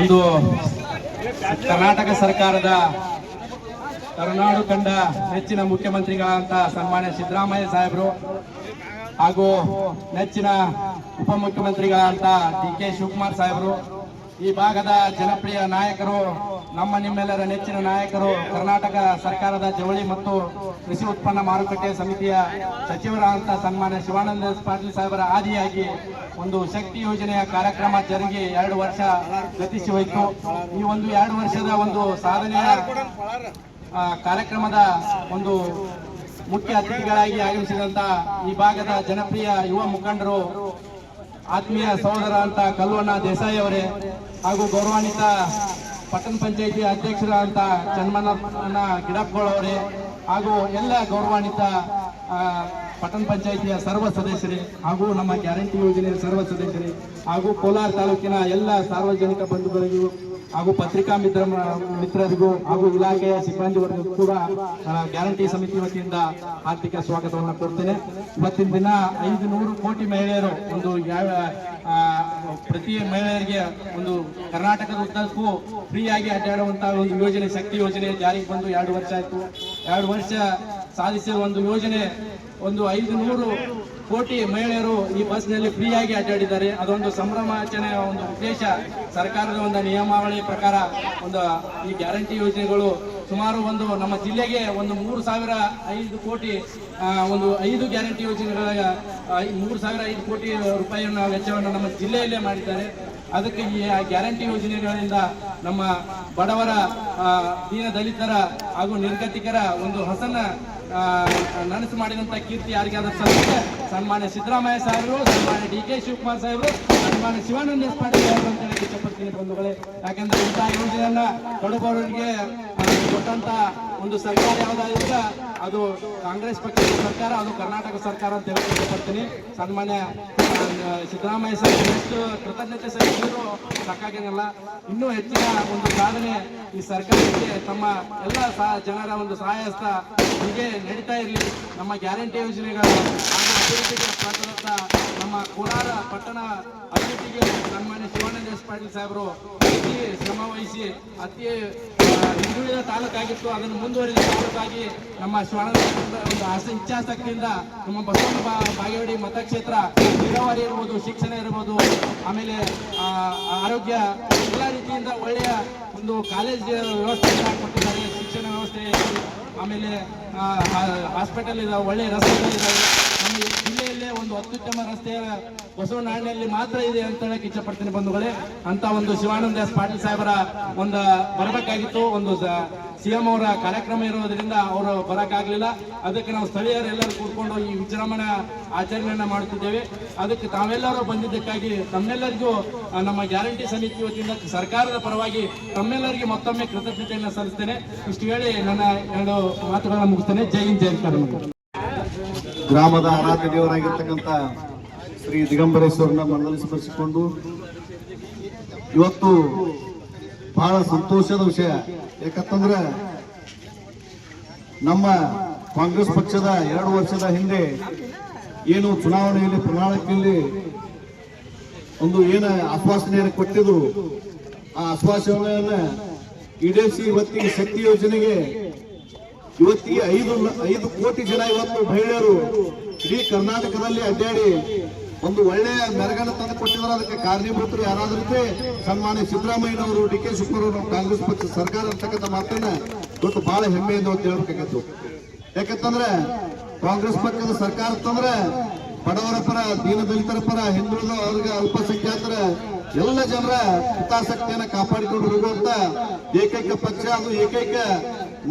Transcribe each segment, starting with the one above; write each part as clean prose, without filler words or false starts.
ಒಂದು ಕರ್ನಾಟಕ ಸರ್ಕಾರದ ಕರುನಾಡು ಕಂಡ ನೆಚ್ಚಿನ ಮುಖ್ಯಮಂತ್ರಿಗಳಂತ ಸನ್ಮಾನ್ಯ ಸಿದ್ದರಾಮಯ್ಯ ಸಾಹೇಬರು ಹಾಗೂ ನೆಚ್ಚಿನ ಉಪಮುಖ್ಯಮಂತ್ರಿಗಳಂತ ಡಿ.ಕೆ. ಶಿವಕುಮಾರ್ ಸಾಹೇಬರು, ಈ ಭಾಗದ ಜನಪ್ರಿಯ ನಾಯಕರು, ನಮ್ಮ ನಿಮ್ಮೆಲ್ಲರ ನೆಚ್ಚಿನ ನಾಯಕರು, ಕರ್ನಾಟಕ ಸರ್ಕಾರದ ಜವಳಿ ಮತ್ತು ಕೃಷಿ ಉತ್ಪನ್ನ ಮಾರುಕಟ್ಟೆ ಸಮಿತಿಯ ಸಚಿವರಾದಂಥ ಸನ್ಮಾನ್ಯ ಶಿವಾನಂದ ಪಾಟೀಲ್ ಸಾಹೇಬರ ಆದಿಯಾಗಿ ಒಂದು ಶಕ್ತಿ ಯೋಜನೆಯ ಕಾರ್ಯಕ್ರಮ ಜರುಗಿ 2 ವರ್ಷ ಗತಿಸಿ ಹೋಯಿತು. ಈ ಒಂದು 2 ವರ್ಷದ ಒಂದು ಸಾಧನೆಯ ಕಾರ್ಯಕ್ರಮದ ಒಂದು ಮುಖ್ಯ ಅತಿಥಿಗಳಾಗಿ ಆಗಮಿಸಿದಂತ ಈ ಭಾಗದ ಜನಪ್ರಿಯ ಯುವ ಮುಖಂಡರು, ಆತ್ಮೀಯ ಸಹೋದರ ಅಂತ ಕಲ್ವಣ್ಣ ದೇಸಾಯಿ ಅವರೇ, ಹಾಗೂ ಗೌರವಾನ್ವಿತ ಪಟ್ಟಣ ಪಂಚಾಯಿತಿ ಅಧ್ಯಕ್ಷರಾದಂಥ ಚನ್ಮಣ್ಣ ಗಿಡಪ್ಗೋಳ್ ಅವರೇ, ಹಾಗೂ ಎಲ್ಲ ಗೌರವಾನ್ವಿತ ಪಟ್ಟಣ ಪಂಚಾಯಿತಿಯ ಸರ್ವ ಸದಸ್ಯರೇ, ಹಾಗೂ ನಮ್ಮ ಗ್ಯಾರಂಟಿ ಯೋಜನೆಯ ಸರ್ವ ಸದಸ್ಯರೇ, ಹಾಗೂ ಕೋಲಾರ ತಾಲೂಕಿನ ಎಲ್ಲ ಸಾರ್ವಜನಿಕ ಬಂಧುಗಳಿಗೂ ಹಾಗೂ ಪತ್ರಿಕಾ ಮಿತ್ರರಿಗೂ ಹಾಗೂ ಇಲಾಖೆಯ ಸಿಬ್ಬಂದಿ ವರ್ಗಕ್ಕೂ ಕೂಡ ಗ್ಯಾರಂಟಿ ಸಮಿತಿ ವತಿಯಿಂದ ಆರ್ಥಿಕ ಸ್ವಾಗತವನ್ನು ಕೊಡ್ತೇನೆ. ಇವತ್ತಿನ ದಿನ 500 ಕೋಟಿ ಮಹಿಳೆಯರು ಒಂದು ಪ್ರತಿ ಮಹಿಳೆಯರಿಗೆ ಒಂದು ಕರ್ನಾಟಕದ ಉದ್ದಕ್ಕೂ ಫ್ರೀಯಾಗಿ ಅಡ್ಡಾಡುವಂತಹ ಒಂದು ಯೋಜನೆ, ಶಕ್ತಿ ಯೋಜನೆ ಜಾರಿಗೆ ಬಂದು 2 ವರ್ಷ ಆಯಿತು. 2 ವರ್ಷ ಸಾಧಿಸಿರುವ ಒಂದು ಯೋಜನೆ, ಒಂದು 500 ಕೋಟಿ ಮಹಿಳೆಯರು ಈ ಬಸ್ನಲ್ಲಿ ಫ್ರೀಯಾಗಿ ಅಡ್ಡಾಡಿದ್ದಾರೆ. ಅದೊಂದು ಸಂಭ್ರಮಾಚರಣೆಯ ಒಂದು ಉದ್ದೇಶ. ಸರ್ಕಾರದ ಒಂದು ನಿಯಮಾವಳಿ ಪ್ರಕಾರ ಒಂದು ಈ ಗ್ಯಾರಂಟಿ ಯೋಜನೆಗಳು ಸುಮಾರು ಒಂದು ನಮ್ಮ ಜಿಲ್ಲೆಗೆ ಒಂದು 3,005 ಕೋಟಿ ಒಂದು 5 ಗ್ಯಾರಂಟಿ ಯೋಜನೆಗಳ 3,005 ಕೋಟಿ ರೂಪಾಯಿಯನ್ನು ವೆಚ್ಚವನ್ನು ನಮ್ಮ ಜಿಲ್ಲೆಯಲ್ಲೇ ಮಾಡಿದ್ದಾರೆ. ಅದಕ್ಕೆ ಈ ಗ್ಯಾರಂಟಿ ಯೋಜನೆಗಳಿಂದ ನಮ್ಮ ಬಡವರ, ದೀನ ದಲಿತರ ಹಾಗೂ ನಿರ್ಗತಿಕರ ಒಂದು ಹಸನ ನನಸು ಮಾಡಿದಂಥ ಕೀರ್ತಿ ಯಾರಿಗಾದ್ರೂ ಸಲ್ಲಿಸಿದೆ ಸನ್ಮಾನ್ಯ ಸಿದ್ದರಾಮಯ್ಯ ಸಾಹೇಬರು, ಸನ್ಮಾನ್ಯ ಡಿ.ಕೆ. ಶಿವಕುಮಾರ್ ಸಾಹೇಬರು, ಸನ್ಮಾನ್ಯ ಶಿವಾನಂದ ಪಾಟೀಲ್ ಸಾಹೇಬರು ಅಂತ ಹೇಳಿ ಇಷ್ಟಪಡ್ತೀನಿ ಬಂಧುಗಳೇ. ಯಾಕಂದ್ರೆ ಇಂತಹ ಯೋಜನೆಯನ್ನ ಕಡುಬಡವರಿಗೆ ಕೊಟ್ಟಂತ ಒಂದು ಸರ್ಕಾರ ಯಾವುದಾದ್ರೂ ಅದು ಕಾಂಗ್ರೆಸ್ ಪಕ್ಷದ ಸರ್ಕಾರ, ಅದು ಕರ್ನಾಟಕ ಸರ್ಕಾರ ಅಂತ ಹೇಳಿ ಇಷ್ಟಪಡ್ತೀನಿ. ಸನ್ಮಾನ್ಯ ಸಿದ್ದರಾಮಯ್ಯ ಸಾಹೇಬರು ಎಷ್ಟು ಕೃತಜ್ಞತೆ ಸಲ್ಲಿಸಿದ್ರು ಸಾಕಾಗೇನಲ್ಲ. ಇನ್ನೂ ಹೆಚ್ಚಿನ ಒಂದು ಸಾಧನೆ ಈ ಸರ್ಕಾರಕ್ಕೆ ತಮ್ಮ ಎಲ್ಲ ಜನರ ಒಂದು ಸಹಾಯ ಹಸ್ತ ಹೀಗೆ ನಡೀತಾ ಇರಲಿ. ನಮ್ಮ ಗ್ಯಾರಂಟಿ ಯೋಜನೆಗಳು ಹಾಗೂ ಅಭಿವೃದ್ಧಿಗೆ ಸ್ವಾಗತ ನಮ್ಮ ಕೋಲಾರ ಪಟ್ಟಣ ಅಭಿವೃದ್ಧಿಗೆ ಸನ್ಮಾನ್ಯ ಶಿವಾನಂದ ಪಾಟೀಲ್ ಸಾಹೇಬರು ಅತಿ ಶ್ರಮ ವಹಿಸಿ ಅತಿ ಹಿಂದುಳಿದ ತಾಲೂಕಾಗಿತ್ತು, ಅದನ್ನು ಮುಂದುವರಿದ ತಾಲೂಕಾಗಿ ನಮ್ಮ ಶಿವಾನಂದ ಒಂದು ಇಚ್ಛಾಶಕ್ತಿಯಿಂದ ನಮ್ಮ ಬಸವಣ್ಣ ಬಾಗೇವಾಡಿ ಮತಕ್ಷೇತ್ರ ನೀರಾವರಿ ಇರ್ಬೋದು, ಶಿಕ್ಷಣ ಇರ್ಬೋದು, ಆಮೇಲೆ ಆರೋಗ್ಯ ಎಲ್ಲ ರೀತಿಯಿಂದ ಒಳ್ಳೆಯ ಒಂದು ಕಾಲೇಜ್ ವ್ಯವಸ್ಥೆಯನ್ನು ಕೊಟ್ಟಿದ್ದಾರೆ. ಶಿಕ್ಷಣ ವ್ಯವಸ್ಥೆ, ಆಮೇಲೆ ಹಾಸ್ಪಿಟಲ್ ಇದಾವೆ, ಒಳ್ಳೆಯ ರಸ್ತೆಗಳಿದ್ದಾವೆ. ನಮ್ಮ ಜಿಲ್ಲೆಯಲ್ಲೇ ಒಂದು ಅತ್ಯುತ್ತಮ ರಸ್ತೆ ಬಸವನಹಳ್ಳಿಯಲ್ಲಿ ಮಾತ್ರ ಇದೆ ಅಂತ ಹೇಳಕ್ಕೆ ಇಷ್ಟಪಡ್ತೀನಿ ಬಂಧುಗಳೇ. ಅಂತ ಒಂದು ಶಿವಾನಂದ ಪಾಟೀಲ್ ಸಾಹೇಬರ ಒಂದು ಬರಬೇಕಾಗಿತ್ತು. ಒಂದು CM ಅವರ ಕಾರ್ಯಕ್ರಮ ಇರೋದ್ರಿಂದ ಅವರು ಬರೋಕ್ಕಾಗಲಿಲ್ಲ. ಅದಕ್ಕೆ ನಾವು ಸ್ಥಳೀಯರೆಲ್ಲರೂ ಕೂತ್ಕೊಂಡು ಈ ವಿಜೃಂಭಣಾ ಆಚರಣೆಯನ್ನ ಮಾಡುತ್ತಿದ್ದೇವೆ. ಅದಕ್ಕೆ ತಾವೆಲ್ಲರೂ ಬಂದಿದ್ದಕ್ಕಾಗಿ ತಮ್ಮೆಲ್ಲರಿಗೂ ನಮ್ಮ ಗ್ಯಾರಂಟಿ ಸಮಿತಿ ವತಿಯಿಂದ ಸರ್ಕಾರದ ಪರವಾಗಿ ತಮ್ಮೆಲ್ಲರಿಗೆ ಮತ್ತೊಮ್ಮೆ ಕೃತಜ್ಞತೆಯನ್ನು ಸಲ್ಲಿಸ್ತೇನೆ. ಇಷ್ಟು ಹೇಳಿ ನನ್ನ 2 ಮಾತುಗಳನ್ನು ಮುಗಿಸ್ತೇನೆ. ಜೈ ಹಿಂದ್, ಜೈ ಕರ್ನಾಟಕ. ಗ್ರಾಮದ ಆರಾಧ್ಯ ದೇವರಾಗಿರ್ತಕ್ಕಂಥ ಶ್ರೀ ದಿಗಂಬರೇಶ್ವರನ ಮಂಡಲ ಸ್ಮರಿಸಿಕೊಂಡು ಇವತ್ತು ಬಹಳ ಸಂತೋಷದ ವಿಷಯ. ಯಾಕಂತಂದ್ರೆ ನಮ್ಮ ಕಾಂಗ್ರೆಸ್ ಪಕ್ಷದ 2 ವರ್ಷದ ಹಿಂದೆ ಏನು ಚುನಾವಣೆಯಲ್ಲಿ ಪ್ರಣಾಳಿಕೆಯಲ್ಲಿ ಒಂದು ಏನು ಆಶ್ವಾಸನೆಯನ್ನು ಕೊಟ್ಟಿದ್ರು, ಆ ಆಶ್ವಾಸನೆಯನ್ನ ಈಡೇರಿಸಿ ಇವತ್ತಿಗೆ ಶಕ್ತಿ ಯೋಜನೆಗೆ ಇವತ್ತಿಗೆ 5 ಕೋಟಿ ಜನ ಇವತ್ತು ಮಹಿಳೆಯರು ಇಡೀ ಕರ್ನಾಟಕದಲ್ಲಿ ಅಡ್ಡಾಡಿ ಒಂದು ಒಳ್ಳೆಯ ಮೆರಗನ್ನು ತಂದು ಕೊಟ್ಟಿದ್ದಾರೆ. ಅದಕ್ಕೆ ಕಾರಣೀಭೂತರು ಯಾರಾದ್ರೂ ಸನ್ಮಾನ್ಯ ಸಿದ್ದರಾಮಯ್ಯನವರು, ಡಿ.ಕೆ. ಶಿವಕುಮಾರ್ ಅವರು, ಕಾಂಗ್ರೆಸ್ ಪಕ್ಷ ಸರ್ಕಾರ ಅಂತಕ್ಕಂಥ ಮಾತನ್ನ ಇವತ್ತು ಬಹಳ ಹೆಮ್ಮೆಯಿಂದ ಹೇಳ್ಬೇಕಾಗಿತ್ತು. ಯಾಕಂತಂದ್ರೆ ಕಾಂಗ್ರೆಸ್ ಪಕ್ಷದ ಸರ್ಕಾರ ಅಂತಂದ್ರೆ ಬಡವರ ಪರ, ದೀನ ದಲಿತರ ಪರ, ಹಿಂದುಳಿದ ವರ್ಗ, ಅಲ್ಪಸಂಖ್ಯಾತರ ಎಲ್ಲ ಜನರ ಹಿತಾಸಕ್ತಿಯನ್ನು ಕಾಪಾಡಿಕೊಂಡು ಹೋಗುವಂತ ಏಕೈಕ ಪಕ್ಷ, ಅದು ಏಕೈಕ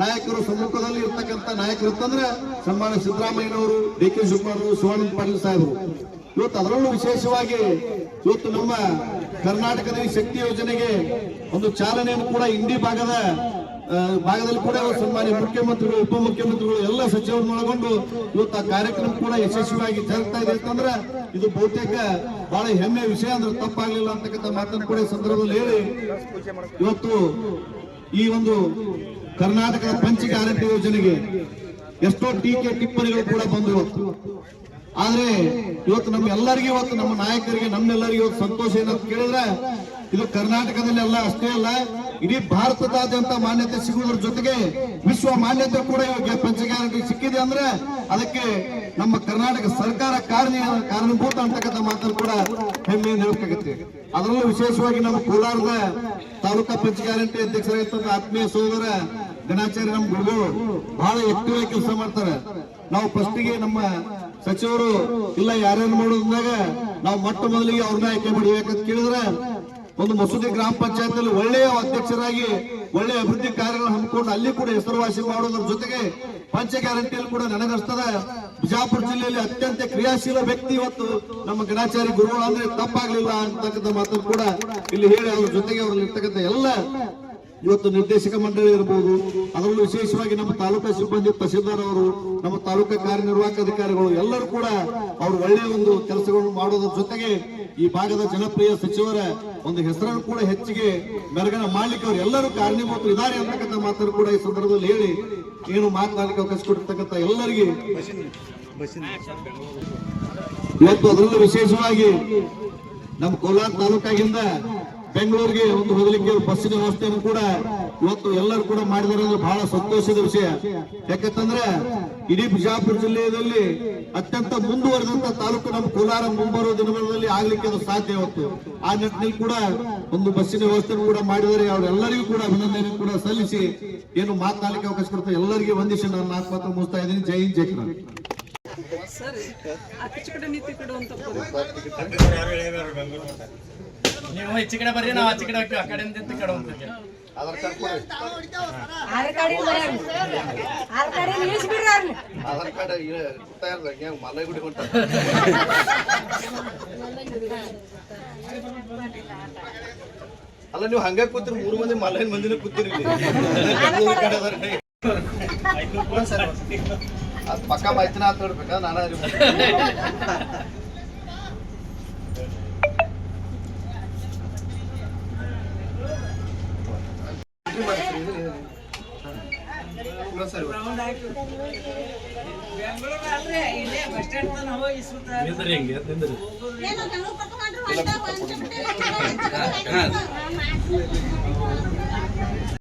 ನಾಯಕರು ಸಮ್ಮುಖದಲ್ಲಿ ಇರ್ತಕ್ಕಂಥ ನಾಯಕರು ಅಂತಂದ್ರೆ ಸನ್ಮಾನ್ಯ ಸಿದ್ದರಾಮಯ್ಯನವರು, ಡಿ.ಕೆ. ಶಿವಕುಮಾರ್, ಶಿವಾನಂದ ಪಾಟೀಲ್ ಸಾಹೇಬರು. ಇವತ್ತು ಅದರಲ್ಲೂ ವಿಶೇಷವಾಗಿ ಇವತ್ತು ನಮ್ಮ ಕರ್ನಾಟಕದ ಈ ಶಕ್ತಿ ಯೋಜನೆಗೆ ಒಂದು ಚಾಲನೆಯನ್ನು ಕೂಡ ಇಂಡಿ ಭಾಗದಲ್ಲಿ ಕೂಡ ಸನ್ಮಾನ್ಯ ಮುಖ್ಯಮಂತ್ರಿಗಳು, ಉಪಮುಖ್ಯಮಂತ್ರಿಗಳು ಎಲ್ಲ ಸಚಿವರನ್ನು ಒಳಗೊಂಡು ಇವತ್ತು ಆ ಕಾರ್ಯಕ್ರಮ ಕೂಡ ಯಶಸ್ವಿಯಾಗಿ ಜರುಗ್ತಾ ಇದೆ ಅಂತಂದ್ರೆ ಇದು ಬಹುತೇಕ ಬಹಳ ಹೆಮ್ಮೆಯ ವಿಷಯ ಅಂದ್ರೆ ತಪ್ಪಾಗ್ಲಿಲ್ಲ ಅಂತಕ್ಕಂಥ ಮಾತನ್ನು ಕೂಡ ಈ ಸಂದರ್ಭದಲ್ಲಿ ಹೇಳಿ, ಇವತ್ತು ಈ ಒಂದು ಕರ್ನಾಟಕದ ಪಂಚ ಗ್ಯಾರಂಟಿ ಯೋಜನೆಗೆ ಎಷ್ಟೋ ಟೀಕೆ ಟಿಪ್ಪಣಿಗಳು ಕೂಡ ಬಂದು ಇವತ್ತು. ಆದ್ರೆ ಇವತ್ತು ನಮ್ಮೆಲ್ಲರಿಗೂ, ಇವತ್ತು ನಮ್ಮ ನಾಯಕರಿಗೆ, ನಮ್ಮೆಲ್ಲರಿಗೂ ಇವತ್ತು ಸಂತೋಷ ಏನಂತ ಕೇಳಿದ್ರೆ ಇದು ಕರ್ನಾಟಕದಲ್ಲಿ ಅಲ್ಲ, ಅಷ್ಟೇ ಅಲ್ಲ ಇಡೀ ಭಾರತದಾದ್ಯಂತ ಮಾನ್ಯತೆ ಸಿಗುವುದರ ಜೊತೆಗೆ ವಿಶ್ವ ಮಾನ್ಯತೆ ಕೂಡ ಇವಾಗ ಪಂಚ ಗ್ಯಾರಂಟಿ ಸಿಕ್ಕಿದೆ ಅಂದ್ರೆ ಅದಕ್ಕೆ ನಮ್ಮ ಕರ್ನಾಟಕ ಸರ್ಕಾರ ಕಾರಣಭೂತ ಅಂತಕ್ಕಂಥ ಮಾತನ್ನು ಕೂಡ ಹೆಮ್ಮೆಯಿಂದ ಹೇಳಬೇಕಾಗುತ್ತೆ. ಅದರಲ್ಲೂ ವಿಶೇಷವಾಗಿ ನಮ್ಮ ಕೋಲಾರದ ತಾಲೂಕಾ ಪಂಚ ಗ್ಯಾರಂಟಿ ಅಧ್ಯಕ್ಷರಾಗಿರ್ತಕ್ಕಂಥ ಆತ್ಮೀಯ ಸಹೋದರ ಗಣಾಚಾರ್ಯ ನಮ್ಮ ಗುರುಗಳು ಬಹಳ ಆಕ್ಟಿವ್ ಆಗಿ ಕೆಲಸ ಮಾಡ್ತಾರೆ. ನಾವು ಫಸ್ಟಿಗೆ ನಮ್ಮ ಸಚಿವರು ಇಲ್ಲ ಯಾರ್ಯಾರು ಮಾಡೋದ್ರಾಗ ನಾವು ಮೊಟ್ಟ ಮೊದಲಿಗೆ ಅವ್ರನ್ನ ಆಯ್ಕೆ ಮಾಡಬೇಕಂತ ಕೇಳಿದ್ರೆ ಒಂದು ಮಸೂದೆ ಗ್ರಾಮ ಪಂಚಾಯತ್ ಒಳ್ಳೆಯ ಅಧ್ಯಕ್ಷರಾಗಿ ಒಳ್ಳೆಯ ಅಭಿವೃದ್ಧಿ ಕಾರ್ಯಗಳನ್ನು ಹಮ್ಮಿಕೊಂಡು ಅಲ್ಲಿ ಕೂಡ ಹೆಸರುವಾಸಿ ಮಾಡೋದ್ರ ಜೊತೆಗೆ ಪಂಚ ಗ್ಯಾರಂಟಿಯಲ್ಲಿ ಕೂಡ ನನಗಸ್ತದ ಬಿಜಾಪುರ ಜಿಲ್ಲೆಯಲ್ಲಿ ಅತ್ಯಂತ ಕ್ರಿಯಾಶೀಲ ವ್ಯಕ್ತಿ ಇವತ್ತು ನಮ್ಮ ಗಣಾಚಾರ್ಯ ಗುರುಗಳು ಅಂದ್ರೆ ತಪ್ಪಾಗ್ಲಿಲ್ಲ ಅಂತಕ್ಕಂಥ ಮಾತನ್ನು ಕೂಡ ಇಲ್ಲಿ ಹೇಳಿ ಅವ್ರ ಜೊತೆಗೆ ಅವ್ರಲ್ಲಿ ಇರ್ತಕ್ಕಂಥ ಎಲ್ಲ ಇವತ್ತು ನಿರ್ದೇಶಕ ಮಂಡಳಿ ಇರಬಹುದು, ಅದರಲ್ಲೂ ವಿಶೇಷವಾಗಿ ನಮ್ಮ ತಾಲೂಕಾ ಸಿಬ್ಬಂದಿ ತಹಸೀಲ್ದಾರ್ ಅವರು, ನಮ್ಮ ತಾಲೂಕಾ ಕಾರ್ಯನಿರ್ವಾಹಕ ಅಧಿಕಾರಿಗಳು ಎಲ್ಲರೂ ಕೂಡ ಅವರು ಒಳ್ಳೆಯ ಒಂದು ಕೆಲಸಗಳನ್ನು ಮಾಡೋದ್ರ ಜೊತೆಗೆ ಈ ಭಾಗದ ಜನಪ್ರಿಯ ಸಚಿವರ ಒಂದು ಹೆಸರನ್ನು ಕೂಡ ಹೆಚ್ಚಿಗೆ ಮೆರಗನ ಮಾಡ್ಲಿಕ್ಕೆ ಅವರು ಎಲ್ಲರೂ ಕಾರಣೀಭೂತರು ಇದ್ದಾರೆ ಅಂತಕ್ಕಂಥ ಮಾತನ್ನು ಕೂಡ ಈ ಸಂದರ್ಭದಲ್ಲಿ ಹೇಳಿ ಏನು ಮಾತನಾಡಲಿಕ್ಕೆ ಅವಕಾಶ ಕೊಟ್ಟಿರ್ತಕ್ಕಂಥ ಎಲ್ಲರಿಗೆ ಇವತ್ತು ಅದರಲ್ಲೂ ವಿಶೇಷವಾಗಿ ನಮ್ಮ ಕೋಲಾರ ತಾಲೂಕಾಗಿಂದ ಬೆಂಗಳೂರಿಗೆ ಒಂದು ಹೋಗಲಿಕ್ಕೆ ಬಸ್ಸಿನ ವ್ಯವಸ್ಥೆಯನ್ನು ಕೂಡ ಇವತ್ತು ಎಲ್ಲರೂ ಕೂಡ ಮಾಡಿದ್ದಾರೆ ಅಂದ್ರೆ ಬಹಳ ಸಂತೋಷದ ವಿಷಯ. ಯಾಕಂತಂದ್ರೆ ಇಡೀ ಬಿಜಾಪುರ ಜಿಲ್ಲೆಯಲ್ಲಿ ಅತ್ಯಂತ ಮುಂದುವರೆದಂತ ತಾಲೂಕು ನಮ್ಮ ಕೋಲಾರ ಮುಂಬರುವ ದಿನಗಳಲ್ಲಿ ಆಗ್ಲಿಕ್ಕೆ ಅದು ಸಾಧ್ಯ ಇವತ್ತು. ಆ ನಿಟ್ಟಿನಲ್ಲಿ ಕೂಡ ಒಂದು ಬಸ್ಸಿನ ವ್ಯವಸ್ಥೆಯನ್ನು ಕೂಡ ಮಾಡಿದರೆ ಅವರೆಲ್ಲರಿಗೂ ಕೂಡ ಅಭಿನಂದನೆ ಕೂಡ ಸಲ್ಲಿಸಿ ಏನು ಮಾತನಾಡಲಿಕ್ಕೆ ಅವಕಾಶ ಕೊಡ್ತಾರೆ ಎಲ್ಲರಿಗೂ ವಂದಿಸಿ ನಾನು ನಾಲ್ಕು ಮಾತ್ರ ಮುಗಿಸ್ತಾ ಇದ್ದೀನಿ. ಜೈ ಹಿಂದ್ ಜೈ ಕರ್ನಾಟಕ. ನೀವು ಈಚೆ ಕಡೆ ಬರ್ರಿ, ನಾವು ಆಚೆ ಕಡೆ ಹೋಗ್ತೀವಿ, ಆ ಕಡೆ ನಿಂತು ಈ ಕಡೆ ಹೋಗ್ತೀವಿ. ಆಧಾರ್ ಕಾರ್ಡ್ ಕೊಡಿ. ಆಧಾರ್ ಕಾರ್ಡ್ ಮಲೈ ಗುಡಿ ಹೊಂಟ ಅಲ್ಲ ನೀವು ಹಂಗ ಕೂತಿರಿ, 3 ಮಂದಿ ಮಲೈನ್ ಮಂದಿನ ಕೂತಿರಿ ಅದ್ ಪಕ್ಕ ಮಾಹಿತಿನ ಅಂತ ಹೇಳ್ಬೇಕಾ ನಾನು ಏನು